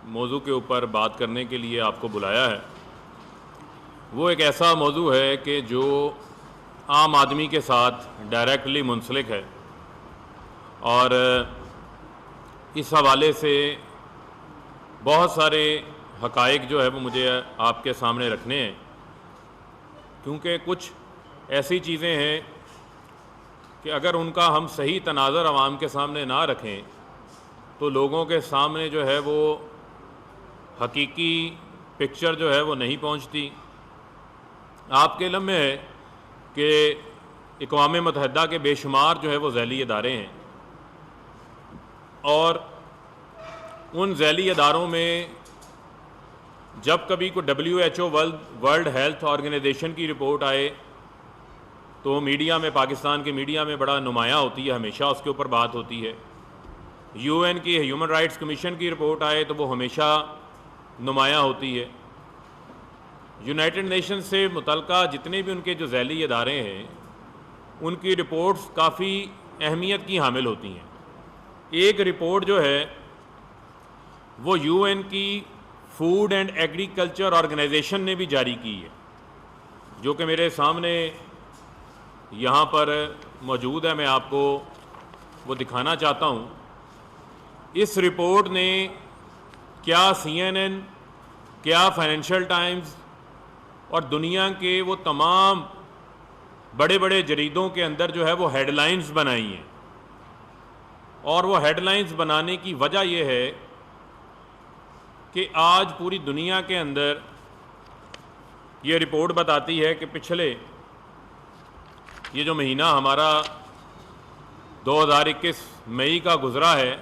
موضوع کے اوپر بات کرنے کے لیے آپ کو بلایا ہے وہ ایک ایسا موضوع ہے کہ جو عام آدمی کے ساتھ ڈائریکٹلی منسلک ہے، اور اس حوالے سے بہت سارے حقائق جو ہے وہ مجھے آپ کے سامنے رکھنے ہیں، کیونکہ کچھ ایسی چیزیں ہیں کہ اگر ان کا ہم صحیح تناظر عوام کے سامنے نہ رکھیں تو لوگوں کے سامنے جو ہے وہ حقیقی پکچر جو ہے وہ نہیں پہنچتی۔ آپ کے علم میں ہے کہ اقوام متحدہ کے بے شمار جو ہے وہ ذیلی ادارے ہیں، اور ان ذیلی اداروں میں جب کبھی کوئی WHO ورلڈ ہیلتھ آرگنائزیشن کی رپورٹ آئے تو میڈیا میں، پاکستان کے میڈیا میں بڑا نمایاں ہوتی ہے، ہمیشہ اس کے اوپر بات ہوتی ہے۔ UN کی ہیومن رائٹس کمیشن کی رپورٹ آئے تو وہ ہمیشہ نمایاں ہوتی ہے۔ یونائٹڈ نیشن سے متعلقہ جتنے بھی ان کے جو ذیلی ادارے ہیں ان کی رپورٹس کافی اہمیت کی حامل ہوتی ہیں۔ ایک رپورٹ جو ہے وہ UN کی فوڈ اینڈ ایگریکلچر آرگنائزیشن نے بھی جاری کی ہے، جو کہ میرے سامنے یہاں پر موجود ہے، میں آپ کو وہ دکھانا چاہتا ہوں۔ اس رپورٹ نے کیا CNN، کیا فائنینشل ٹائمز اور دنیا کے وہ تمام بڑے بڑے جریدوں کے اندر جو ہے وہ ہیڈ لائنز بنائی ہیں، اور وہ ہیڈ لائنز بنانے کی وجہ یہ ہے کہ آج پوری دنیا کے اندر یہ رپورٹ بتاتی ہے کہ پچھلے یہ جو مہینہ ہمارا 2021 مئی کا گزرا ہے،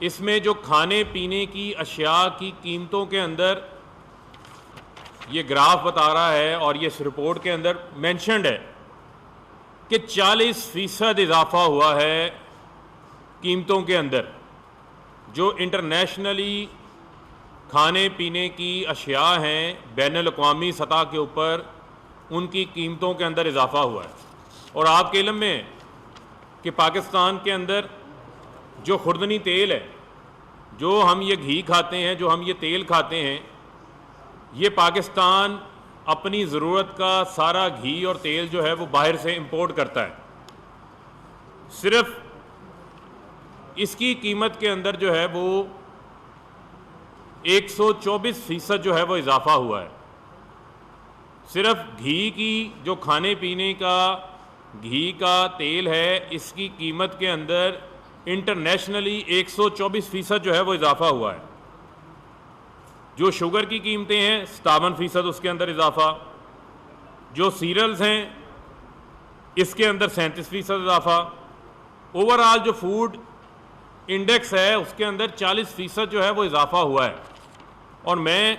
اس میں جو کھانے پینے کی اشیاء کی قیمتوں کے اندر یہ گراف بتا رہا ہے، اور یہ اس رپورٹ کے اندر مینشنڈ ہے کہ 40% اضافہ ہوا ہے قیمتوں کے اندر۔ جو انٹرنیشنلی کھانے پینے کی اشیاء ہیں بین الاقوامی سطح کے اوپر، ان کی قیمتوں کے اندر اضافہ ہوا ہے۔ اور آپ کے علم میں ہے کہ پاکستان کے اندر جو خوردنی تیل ہے، جو ہم یہ گھی کھاتے ہیں، جو ہم یہ تیل کھاتے ہیں، یہ پاکستان اپنی ضرورت کا سارا گھی اور تیل جو ہے وہ باہر سے امپورٹ کرتا ہے۔ صرف اس کی قیمت کے اندر جو ہے وہ 124% جو ہے وہ اضافہ ہوا ہے۔ صرف گھی کی جو کھانے پینے کا گھی کا تیل ہے، اس کی قیمت کے اندر انٹرنیشنلی 124% جو ہے وہ اضافہ ہوا ہے۔ جو شوگر کی قیمتیں ہیں 57% اس کے اندر اضافہ، جو سیریلز ہیں اس کے اندر 37% اضافہ، اوور آل جو فوڈ انڈیکس ہے اس کے اندر 40% جو ہے وہ اضافہ ہوا ہے۔ اور میں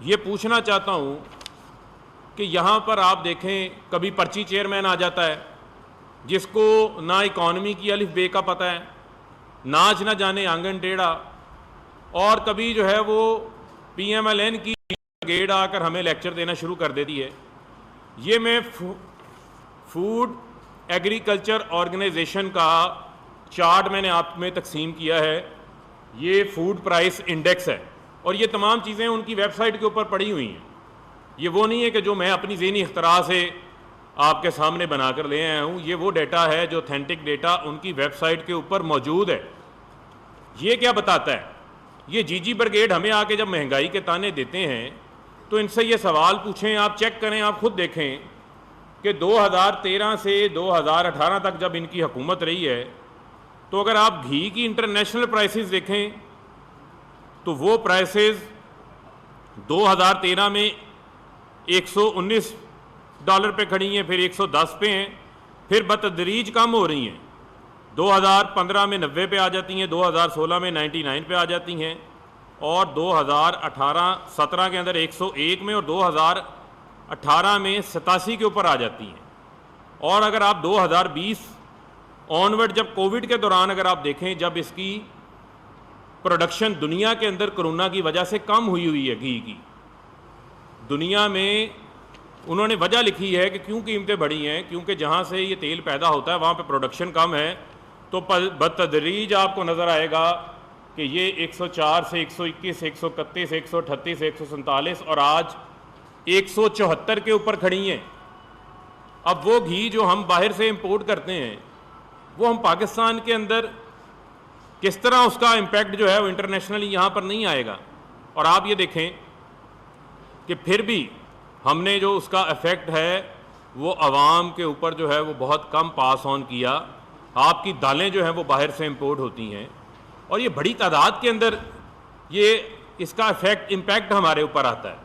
یہ پوچھنا چاہتا ہوں کہ یہاں پر آپ دیکھیں، کبھی پرچی چیئرمین آ جاتا ہے جس کو نہ اکانومی کی الف بے کا پتہ ہے، ناچ نہ جانے آنگن ٹیڑھا، اور کبھی جو ہے وہ PMLN کی گیڈ آ کر ہمیں لیکچر دینا شروع کر دیتی ہے۔ یہ میں فوڈ ایگریکلچر آرگنائزیشن کا چارٹ میں نے آپ میں تقسیم کیا ہے، یہ فوڈ پرائس انڈیکس ہے، اور یہ تمام چیزیں ان کی ویب سائٹ کے اوپر پڑی ہوئی ہیں۔ یہ وہ نہیں ہے کہ جو میں اپنی ذہنی اختراع سے آپ کے سامنے بنا کر لے آیا ہوں، یہ وہ ڈیٹا ہے جو اوتھینٹک ڈیٹا ان کی ویب سائٹ کے اوپر موجود ہے۔ یہ کیا بتاتا ہے؟ یہ جی برگیڈ ہمیں آ کے جب مہنگائی کے تانے دیتے ہیں تو ان سے یہ سوال پوچھیں، آپ چیک کریں، آپ خود دیکھیں کہ 2013 سے 2018 تک جب ان کی حکومت رہی ہے، تو اگر آپ گھی کی انٹرنیشنل پرائسز دیکھیں تو وہ پرائسز 2013 میں $119 پہ کھڑی ہیں، پھر 110 پہ ہیں، پھر بتدریج کم ہو رہی ہیں۔ 2015 میں 90 پہ آ جاتی ہیں، 2016 میں 99 پہ آ جاتی ہیں، اور 2017 کے اندر 101 میں، اور 2018 میں 87 کے اوپر آ جاتی ہیں۔ اور اگر آپ 2020 آنورڈ، جب کووڈ کے دوران اگر آپ دیکھیں، جب اس کی پروڈکشن دنیا کے اندر کرونا کی وجہ سے کم ہوئی ہے گھی کی، دنیا میں انہوں نے وجہ لکھی ہے کہ کیوں قیمتیں بڑھی ہیں، کیونکہ جہاں سے یہ تیل پیدا ہوتا ہے وہاں پہ پروڈکشن کم ہے، تو بتدریج آپ کو نظر آئے گا کہ یہ 104 سے 121 131 138 147 اور آج 174 کے اوپر کھڑی ہیں. اب وہ گھی جو ہم باہر سے امپورٹ کرتے ہیں وہ ہم پاکستان کے اندر کس طرح اس کا امپیکٹ جو ہے وہ انٹرنیشنلی یہاں پر نہیں آئے گا. اور آپ یہ دیکھیں کہ پھر بھی ہم نے جو اس کا ایفیکٹ ہے وہ عوام کے اوپر جو ہے وہ بہت کم پاس آن کیا. آپ کی دالیں جو ہیں وہ باہر سے امپورٹ ہوتی ہیں اور یہ بڑی تعداد کے اندر یہ اس کا امپیکٹ ہمارے اوپر آتا ہے.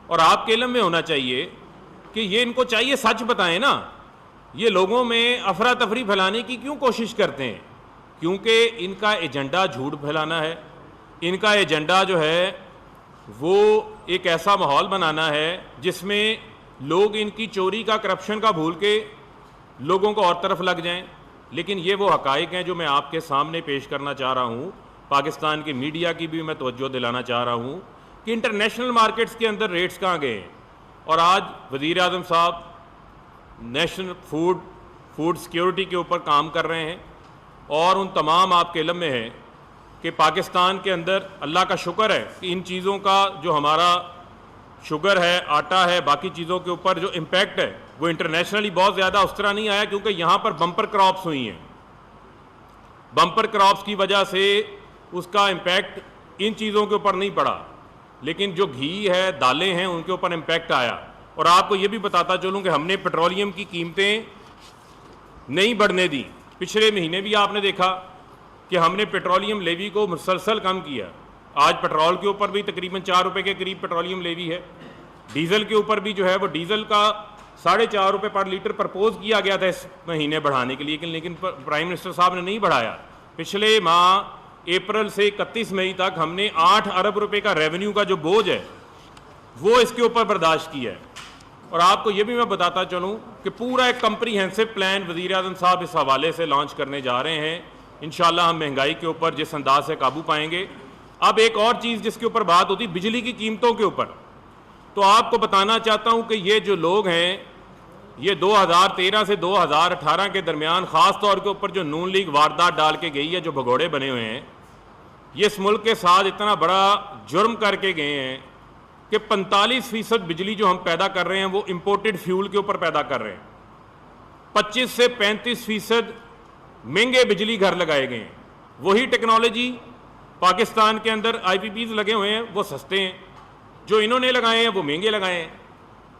اور آپ کے علم میں ہونا چاہیے کہ یہ ان کو چاہیے سچ بتائیں نا. یہ لوگوں میں افراتفری پھیلانے کی کیوں کوشش کرتے ہیں؟ کیونکہ ان کا ایجنڈا جھوٹ پھیلانا ہے. ان کا ایجنڈا جو ہے وہ ایک ایسا ماحول بنانا ہے جس میں لوگ ان کی چوری کا کرپشن کا بھول کے لوگوں کو اور طرف لگ جائیں. لیکن یہ وہ حقائق ہیں جو میں آپ کے سامنے پیش کرنا چاہ رہا ہوں. پاکستان کی میڈیا کی بھی میں توجہ دلانا چاہ رہا ہوں کہ انٹرنیشنل مارکیٹس کے اندر ریٹس کہاں گئے ہیں. اور آج وزیر اعظم صاحب نیشنل فوڈ سیکیورٹی کے اوپر کام کر رہے ہیں اور ان تمام آپ کے علم میں ہے کہ پاکستان کے اندر اللہ کا شکر ہے کہ ان چیزوں کا جو ہمارا شوگر ہے، آٹا ہے، باقی چیزوں کے اوپر جو امپیکٹ ہے وہ انٹرنیشنلی بہت زیادہ اس طرح نہیں آیا کیونکہ یہاں پر بمپر کراپس ہوئی ہیں. بمپر کراپس کی وجہ سے اس کا امپیکٹ ان چیزوں کے اوپر نہیں پڑا. لیکن جو گھی ہے، دالیں ہیں، ان کے اوپر امپیکٹ آیا. اور آپ کو یہ بھی بتاتا چلوں کہ ہم نے پیٹرولیم کی قیمتیں نہیں بڑھنے دی. پچھلے مہینے بھی آپ نے دیکھا کہ ہم نے پیٹرولیم لیوی کو مسلسل کم کیا. آج پیٹرول کے اوپر بھی تقریباً 4 روپے کے قریب پیٹرولیم لیوی ہے. ڈیزل کے اوپر بھی جو ہے وہ ڈیزل کا 4.5 روپے پر لیٹر پرپوز کیا گیا تھا اس مہینے بڑھانے کے لیے، لیکن پرائم منسٹر صاحب نے نہیں بڑھایا. پچھلے ماہ اپریل سے 31 مئی تک ہم نے 8 ارب روپے کا ریونیو کا جو بوجھ ہے وہ اس کے اوپر برداشت کیا ہے. اور آپ کو یہ بھی میں بتاتا چلوں کہ پورا ایک کمپریہنسو پلان وزیر اعظم صاحب اس حوالے سے لانچ کرنے جا رہے ہیں. انشاءاللہ ہم مہنگائی کے اوپر جس انداز سے قابو پائیں گے. اب ایک اور چیز جس کے اوپر بات ہوتی بجلی کی قیمتوں کے اوپر، تو آپ کو بتانا چاہتا ہوں کہ یہ جو لوگ ہیں یہ 2013 سے 2018 کے درمیان خاص طور کے اوپر جو نون لیگ واردات ڈال کے گئی ہے، جو بھگوڑے بنے ہوئے ہیں، یہ اس ملک کے ساتھ اتنا بڑا جرم کر کے گئے ہیں کہ 45% بجلی جو ہم پیدا کر رہے ہیں وہ امپورٹڈ فیول کے اوپر پیدا کر رہے ہیں. 25 سے 35% مہنگے بجلی گھر لگائے گئے ہیں. وہی ٹیکنالوجی پاکستان کے اندر آئی پی پیز لگے ہوئے ہیں وہ سستے ہیں، جو انہوں نے لگائے ہیں وہ مہنگے لگائے ہیں.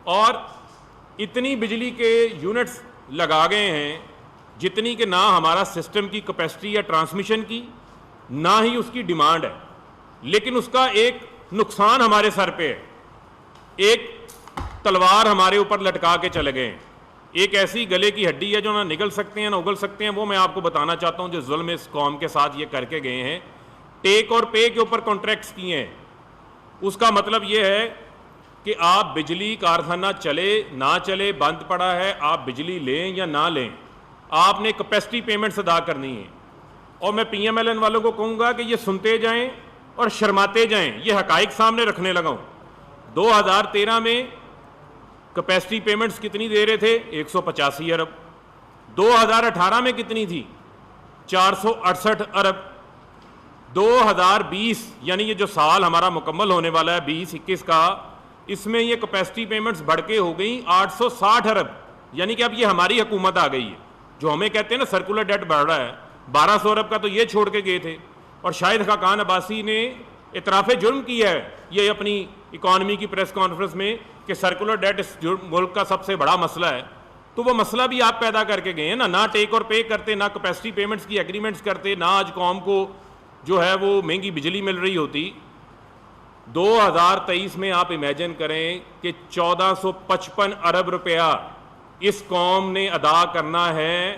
اور اتنی بجلی کے یونٹس لگا گئے ہیں جتنی کہ نہ ہمارا سسٹم کی کیپیسٹی ہے ٹرانسمیشن کی، نہ ہی اس کی ڈیمانڈ ہے. لیکن اس کا ایک نقصان ہمارے سر پہ ہے. ایک تلوار ہمارے اوپر لٹکا کے چلے گئے ہیں. ایک ایسی گلے کی ہڈی ہے جو نہ نگل سکتے ہیں نہ اگل سکتے ہیں. وہ میں آپ کو بتانا چاہتا ہوں جو ظلم اس قوم کے ساتھ یہ کر کے گئے ہیں. ٹیک اور پے کے اوپر کانٹریکٹس کیے ہیں. اس کا مطلب یہ ہے کہ آپ بجلی کارخانہ چلے نہ چلے بند پڑا ہے، آپ بجلی لیں یا نہ لیں، آپ نے کیپیسٹی پیمنٹس ادا کرنی ہے. اور میں پی ایم ایل این والوں کو کہوں گا کہ یہ سنتے جائیں اور شرماتے جائیں. یہ حقائق سامنے رکھنے لگا ہوں. 2013 میں کیپیسٹی پیمنٹس کتنی دے رہے تھے؟ 185 ارب. 2018 میں کتنی تھی؟ 468 ارب. 2020 یعنی یہ جو سال ہمارا مکمل ہونے والا ہے 2021 کا، اس میں یہ کیپیسٹی پیمنٹس بڑھ کے ہو گئی 860 ارب. یعنی کہ اب یہ ہماری حکومت آ گئی ہے. جو ہمیں کہتے ہیں نا سرکولر ڈیٹ بڑھ رہا ہے، 1200 ارب کا تو یہ چھوڑ کے گئے تھے. اور شاہد خاقان عباسی نے اعتراف جرم کیا ہے یہ اپنی اکانومی کی پریس کانفرنس میں کہ سرکولر ڈیٹ اس ملک کا سب سے بڑا مسئلہ ہے. تو وہ مسئلہ بھی آپ پیدا کر کے گئے ہیں نا. نہ ٹیک اور پے کرتے، نہ کیپیسٹی پیمنٹس کی ایگریمنٹس کرتے، نہ آج قوم کو جو ہے وہ مہنگی بجلی مل رہی ہوتی. 2023 میں آپ امیجن کریں کہ 1455 ارب روپیہ اس قوم نے ادا کرنا ہے.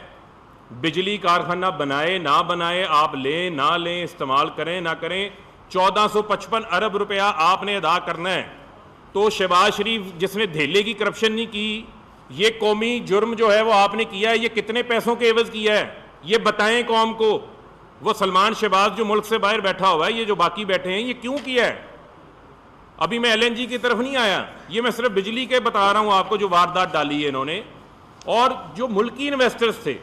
بجلی کارخانہ بنائے نہ بنائے، آپ لیں نہ لیں، استعمال کریں نہ کریں، 1455 ارب روپیہ آپ نے ادا کرنا ہے. تو شہباز شریف جس نے دھیلے کی کرپشن نہیں کی، یہ قومی جرم جو ہے وہ آپ نے کیا ہے، یہ کتنے پیسوں کے عوض کیا ہے یہ بتائیں قوم کو. وہ سلمان شہباز جو ملک سے باہر بیٹھا ہوا ہے، یہ جو باقی بیٹھے ہیں، یہ کیوں کیا ہے؟ ابھی میں ایل این جی کی طرف نہیں آیا، یہ میں صرف بجلی کے بتا رہا ہوں آپ کو جو واردات ڈالی ہے انہوں نے. اور جو ملکی انویسٹرز تھے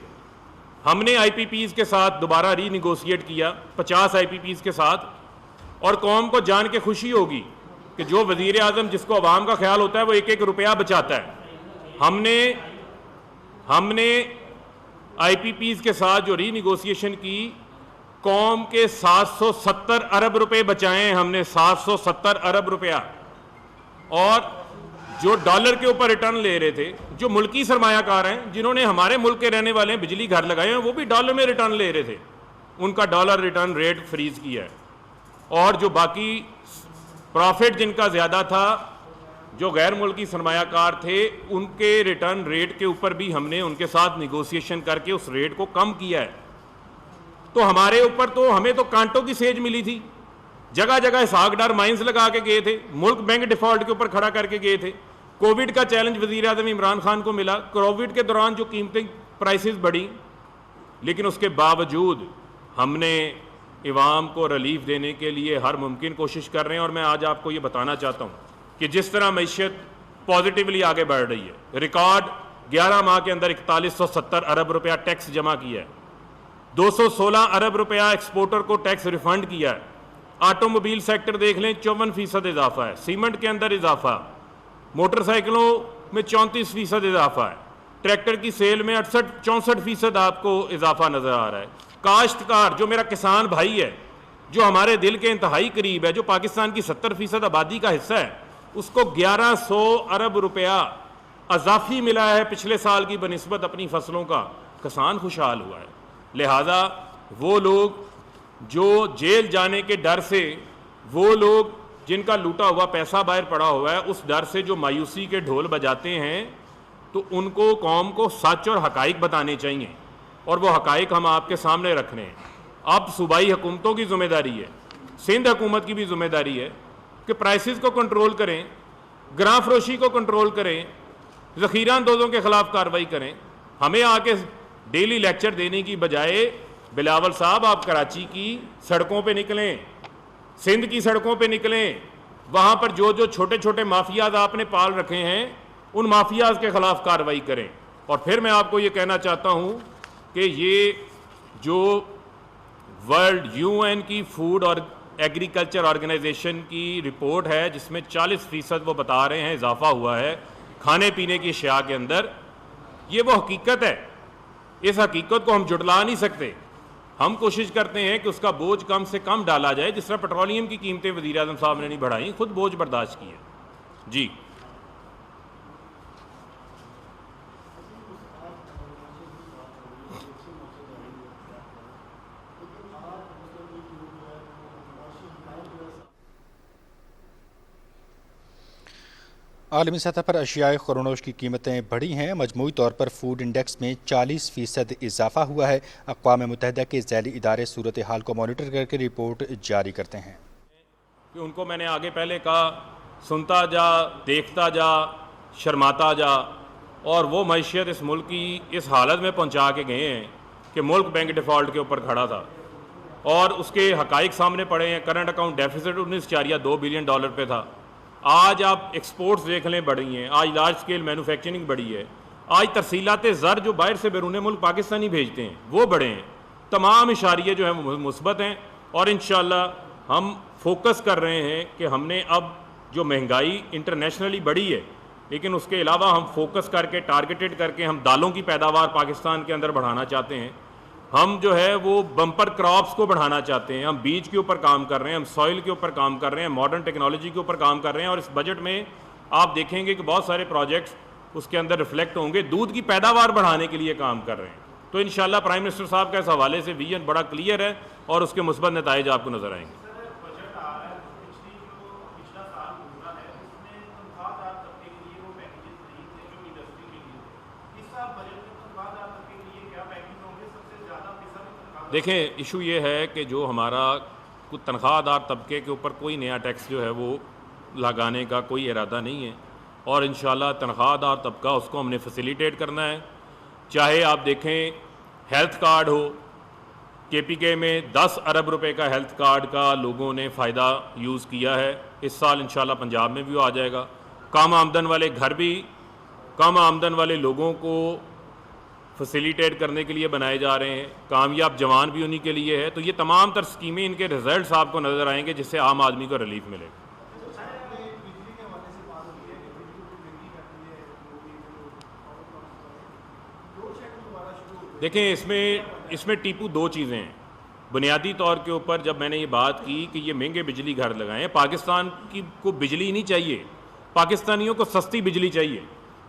ہم نے آئی پی پیز کے ساتھ دوبارہ ری نیگوشیٹ کیا 50 آئی پی پیز کے ساتھ, اور قوم کو جان کے خوشی ہوگی کہ جو وزیر اعظم جس کو عوام کا خیال ہوتا ہے وہ ایک ایک روپیہ بچاتا ہے. ہم نے آئی پی پیز کے ساتھ جو ری نیگوشیشن کی, قوم کے 770 ارب روپے بچائے ہیں ہم نے, 770 ارب روپیہ. اور جو ڈالر کے اوپر ریٹرن لے رہے تھے, جو ملکی سرمایہ کار ہیں جنہوں نے ہمارے ملک کے رہنے والے ہیں بجلی گھر لگائے ہیں, وہ بھی ڈالر میں ریٹرن لے رہے تھے, ان کا ڈالر ریٹرن ریٹ فریز کیا ہے. اور جو باقی پروفٹ جن کا زیادہ تھا, جو غیر ملکی سرمایہ کار تھے, ان کے ریٹرن ریٹ کے اوپر بھی ہم نے ان کے ساتھ نیگوشیشن کر کے اس ریٹ کو کم کیا ہے. تو ہمارے اوپر تو ہمیں تو کانٹوں کی سیج ملی تھی, جگہ جگہ اسحاق ڈار مائنز لگا کے گئے تھے, ملک بینک ڈیفالٹ کے اوپر کھڑا کر کے گئے تھے. کووڈ کا چیلنج وزیر اعظم عمران خان کو ملا, کووڈ کے دوران جو قیمتیں پرائسز بڑھی, لیکن اس کے باوجود ہم نے عوام کو ریلیف دینے کے لیے ہر ممکن کوشش کر رہے ہیں. اور میں آج آپ کو یہ بتانا چاہتا ہوں کہ جس طرح معیشت پازیٹیولی آگے بڑھ رہی ہے, ریکارڈ 11 ماہ کے اندر 4170 ارب روپیہ ٹیکس جمع کیا ہے, 216 ارب روپیہ ایکسپورٹر کو ٹیکس ریفنڈ کیا ہے. آٹو موبائل سیکٹر دیکھ لیں 54% اضافہ ہے, سیمنٹ کے اندر اضافہ, موٹر سائیکلوں میں 34% اضافہ ہے, ٹریکٹر کی سیل میں 64% آپ کو اضافہ نظر آ رہا ہے. کاشتکار جو میرا کسان بھائی ہے, جو ہمارے دل کے انتہائی قریب ہے, جو پاکستان کی 70% آبادی کا حصہ ہے, اس کو 1100 ارب روپیہ اضافی ملا ہے پچھلے سال کی بنسبت اپنی فصلوں کا. کسان خوشحال ہوا ہے. لہذا وہ لوگ جو جیل جانے کے ڈر سے, وہ لوگ جن کا لوٹا ہوا پیسہ باہر پڑا ہوا ہے, اس ڈر سے جو مایوسی کے ڈھول بجاتے ہیں, تو ان کو قوم کو سچ اور حقائق بتانے چاہیے, اور وہ حقائق ہم آپ کے سامنے رکھ رہے ہیں. اب صوبائی حکومتوں کی ذمہ داری ہے, سندھ حکومت کی بھی ذمہ داری ہے کہ پرائسز کو کنٹرول کریں, گراں فروشی کو کنٹرول کریں, ذخیرہ اندوزوں کے خلاف کارروائی کریں. ہمیں آ کے ڈیلی لیکچر دینے کی بجائے بلاول صاحب آپ کراچی کی سڑکوں پہ نکلیں, سندھ کی سڑکوں پہ نکلیں, وہاں پر جو جو چھوٹے چھوٹے مافیاز آپ نے پال رکھے ہیں ان مافیاز کے خلاف کارروائی کریں. اور پھر میں آپ کو یہ کہنا چاہتا ہوں کہ یہ جو ورلڈ UN کی فوڈ اور ایگریکلچر آرگنائزیشن کی رپورٹ ہے, جس میں 40% وہ بتا رہے ہیں اضافہ ہوا ہے کھانے پینے کی اشیاء کے اندر, یہ وہ حقیقت ہے. اس حقیقت کو ہم جھٹلا نہیں سکتے. ہم کوشش کرتے ہیں کہ اس کا بوجھ کم سے کم ڈالا جائے. جس طرح پیٹرولیم کی قیمتیں وزیر اعظم صاحب نے نہیں بڑھائیں, خود بوجھ برداشت کی ہے. جی عالمی سطح پر اشیاء خورنوش کی قیمتیں بڑھی ہیں. مجموعی طور پر فوڈ انڈیکس میں 40% اضافہ ہوا ہے. اقوام متحدہ کے ذیلی ادارے صورتحال کو مانیٹر کر کے رپورٹ جاری کرتے ہیں. کہ ان کو میں نے آگے پہلے کہا, سنتا جا, دیکھتا جا, شرماتا جا, اور وہ معیشت اس ملک کی اس حالت میں پہنچا کے گئے ہیں کہ ملک بینک ڈیفالٹ کے اوپر کھڑا تھا, اور اس کے حقائق سامنے پڑے ہیں. Current account deficit 19.2 billion dollar پہ تھا. آج آپ ایکسپورٹس دیکھ لیں بڑھی ہیں, آج لارج اسکیل مینوفیکچرنگ بڑھی ہے, آج ترسیلات زر جو باہر سے بیرون ملک پاکستانی بھیجتے ہیں وہ بڑھے ہیں. تمام اشاریے جو ہیں مثبت ہیں, اور انشاءاللہ ہم فوکس کر رہے ہیں کہ ہم نے اب جو مہنگائی انٹرنیشنلی بڑھی ہے, لیکن اس کے علاوہ ہم فوکس کر کے ٹارگیٹڈ کر کے ہم دالوں کی پیداوار پاکستان کے اندر بڑھانا چاہتے ہیں. ہم جو ہے وہ بمپر کراپس کو بڑھانا چاہتے ہیں. ہم بیج کے اوپر کام کر رہے ہیں, ہم سوئل کے اوپر کام کر رہے ہیں, ماڈرن ٹیکنالوجی کے اوپر کام کر رہے ہیں. اور اس بجٹ میں آپ دیکھیں گے کہ بہت سارے پروجیکٹس اس کے اندر ریفلیکٹ ہوں گے. دودھ کی پیداوار بڑھانے کے لیے کام کر رہے ہیں. تو انشاءاللہ پرائم منسٹر صاحب کا اس حوالے سے ویژن بڑا کلیئر ہے, اور اس کے مثبت نتائج آپ کو نظر آئیں گے. دیکھیں, ایشو یہ ہے کہ جو ہمارا تنخواہ دار طبقے کے اوپر کوئی نیا ٹیکس جو ہے وہ لگانے کا کوئی ارادہ نہیں ہے, اور انشاءاللہ تنخواہ دار طبقہ اس کو ہم نے فیسیلیٹیٹ کرنا ہے. چاہے آپ دیکھیں ہیلتھ کارڈ ہو, KPK میں 10 ارب روپے کا ہیلتھ کارڈ کا لوگوں نے فائدہ یوز کیا ہے. اس سال انشاءاللہ پنجاب میں بھی وہ آ جائے گا. کم آمدن والے گھر بھی, کم آمدن والے لوگوں کو فیسیلیٹیٹ کرنے کے لیے بنائے جا رہے ہیں، کامیاب جوان بھی انہی کے لیے ہے. تو یہ تمام تر اسکیمیں، ان کے رزلٹس آپ کو نظر آئیں گے، جس سے عام آدمی کو ریلیف ملے گا. دیکھیں اس میں ٹیپو دو چیزیں ہیں. بنیادی طور کے اوپر جب میں نے یہ بات کی کہ یہ مہنگے بجلی گھر لگائیں، پاکستان کو بجلی نہیں چاہیے، پاکستانیوں کو سستی بجلی چاہیے،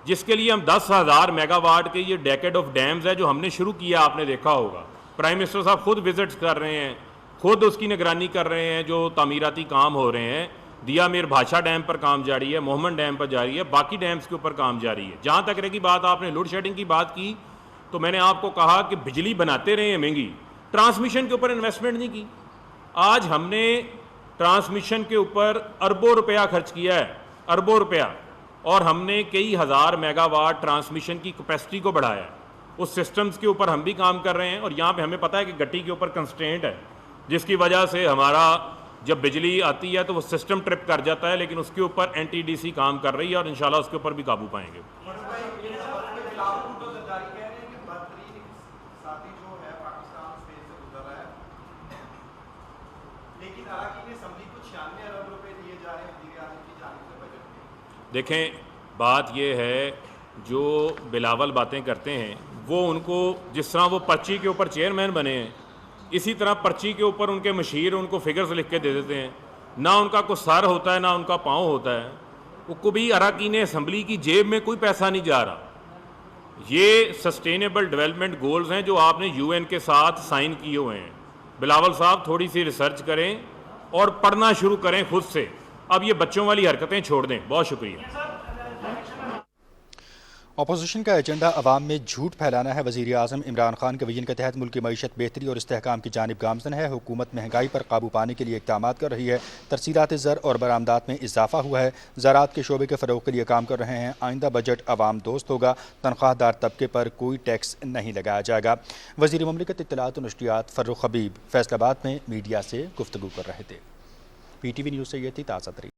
جس کے لیے ہم 10,000 میگا واٹ کے یہ ڈیکیڈ آف ڈیمز ہے جو ہم نے شروع کیا. آپ نے دیکھا ہوگا پرائم منسٹر صاحب خود وزٹس کر رہے ہیں، خود اس کی نگرانی کر رہے ہیں. جو تعمیراتی کام ہو رہے ہیں، دیا میر بھاشا ڈیم پر کام جاری ہے، محمد ڈیم پر جاری ہے، باقی ڈیمز کے اوپر کام جاری ہے. جہاں تک رہی بات آپ نے لوڈ شیڈنگ کی بات کی، تو میں نے آپ کو کہا کہ بجلی بناتے رہے ہیں مہنگی، ٹرانسمیشن کے اوپر انویسٹمنٹ نہیں کی. آج ہم نے ٹرانسمیشن کے اوپر اربوں روپیہ خرچ کیا ہے، اربوں روپیہ، اور ہم نے کئی ہزار میگا واٹ ٹرانسمیشن کی کیپیسٹی کو بڑھایا ہے. اس سسٹمز کے اوپر ہم بھی کام کر رہے ہیں، اور یہاں پہ ہمیں پتہ ہے کہ گٹی کے اوپر کنسٹرینٹ ہے، جس کی وجہ سے ہمارا جب بجلی آتی ہے تو وہ سسٹم ٹرپ کر جاتا ہے، لیکن اس کے اوپر NTDC کام کر رہی ہے اور انشاءاللہ اس کے اوپر بھی قابو پائیں گے. دیکھیں بات یہ ہے، جو بلاول باتیں کرتے ہیں وہ ان کو جس طرح وہ پرچی کے اوپر چیئرمین بنے ہیں، اسی طرح پرچی کے اوپر ان کے مشیر ان کو فگرز لکھ کے دے دیتے ہیں. نہ ان کا کوئی سر ہوتا ہے، نہ ان کا پاؤں ہوتا ہے. وہ کبھی اراکین اسمبلی کی جیب میں کوئی پیسہ نہیں جا رہا. یہ سسٹینیبل ڈیولپمنٹ گولز ہیں جو آپ نے UN کے ساتھ سائن کیے ہوئے ہیں. بلاول صاحب تھوڑی سی ریسرچ کریں اور پڑھنا شروع کریں خود سے. اب یہ بچوں والی حرکتیں چھوڑ دیں. بہت شکریہ. اپوزیشن کا ایجنڈا عوام میں جھوٹ پھیلانا ہے. وزیر اعظم عمران خان کے ویژن کے تحت ملک کی معیشت بہتری اور استحکام کی جانب گامزن ہے. حکومت مہنگائی پر قابو پانے کے لیے اقدامات کر رہی ہے. ترسیلات زر اور برآمدات میں اضافہ ہوا ہے. زراعت کے شعبے کے فروغ کے لیے کام کر رہے ہیں. آئندہ بجٹ عوام دوست ہوگا. تنخواہ دار طبقے پر کوئی ٹیکس نہیں لگایا جائے گا. وزیر مملکت اطلاعات و نشریات فرخ حبیب فیصل آباد میں میڈیا سے گفتگو کر رہے تھے. PTV نیوز سے یہ تھی تازہ ترین